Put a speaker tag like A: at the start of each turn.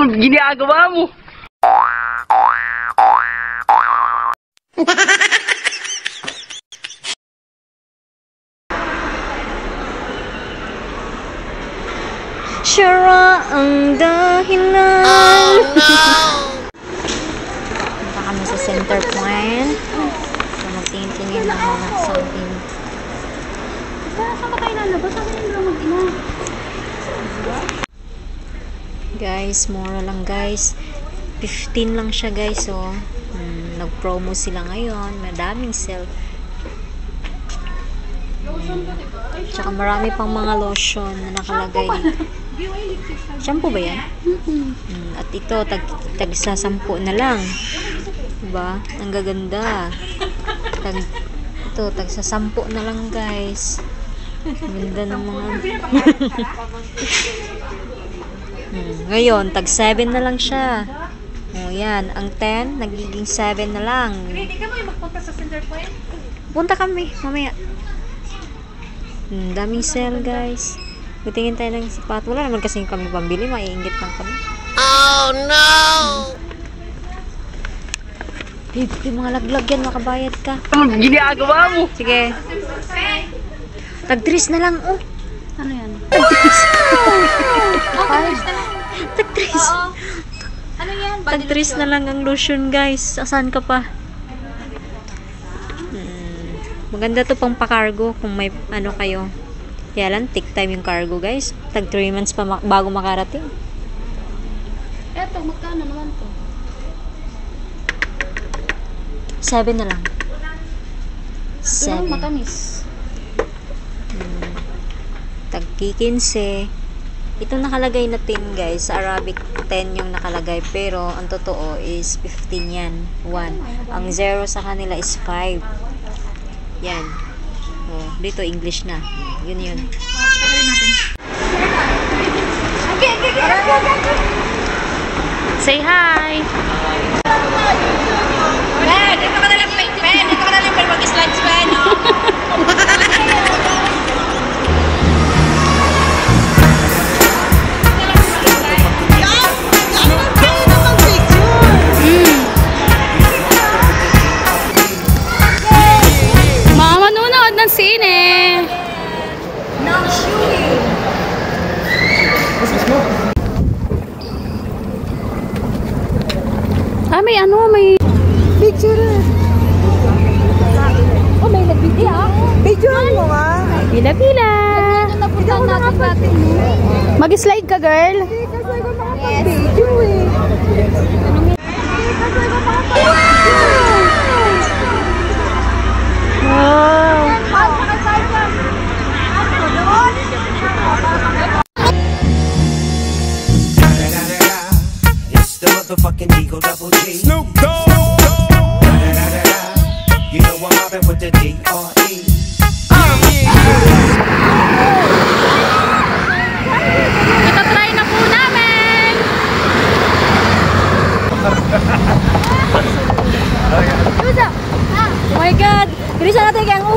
A: Anong ginagawa mo?
B: Sira ang dahilan. Oh, no! Punta kami sa center point. So, magtingin-tingin ng mga something.
C: Saan ba tayo lalabas? Saan yung lang mag-ina?
B: Guys, mura lang guys. 15 lang siya guys. So, nag-promo sila ngayon. Madaming sale. Tsaka marami pang mga lotion na nakalagay dito. Shampoo ba yan? At ito, tag-10 na lang. Diba? Ang gaganda. Ito, tag-10 na lang guys. Ang ganda ng mga... Ngayon, tag-7 na lang siya. O, yan. Ang 10, nagiging 7 na lang.
C: Hindi ka mo yung magpunta sa center point?
B: Punta kami, mamaya. Daming sale guys. Butingin tayo ng sapat. Wala naman kasi kami pambili. Maiinggit lang kami.
A: Oh no!
B: Babe, yung mga laglag yan. Makabayad ka.
A: Anong ginagawa mo?
B: Sige. Tag-3 na lang. Oh.
C: Ano yan?
B: Tag-3.
C: Tag-3. Ano yan?
B: Tag-3 na lang ang lotion guys. Asan ka pa? Maganda to pang pa-cargo kung may ano kayo. Kaya lang, take time yung cargo guys. Tag 3 months pa bago makarating.
C: Eto, magkano naman to?
B: 7 na lang.
C: Ito
B: 7.
C: matamis.
B: Tag 15. Itong nakalagay na 10 guys, sa Arabic 10 yung nakalagay. Pero ang totoo is 15 yan. 1. Ang 0 sa kanila is 5. Yan. Oh, dito English na. Yun yun. Say hi!
C: Ben, dito ka na lang, Ben. Dito ka na lang, Ben. Mag-slides, Ben. Mama, nanonood ng sine. May ano, may picture. Oh, may nag-video ah. Videoan mo nga. Pila-pila. Mag-slide ka, girl. Hindi, kasi ko makapag-video eh. Wow.
D: Motherfucking Eagle Double G. Snoop Dogg. You know I'm mobbing with the D.R.E.
C: Ito try na po namin.
B: Oh my God! Bilisan natin kaya ang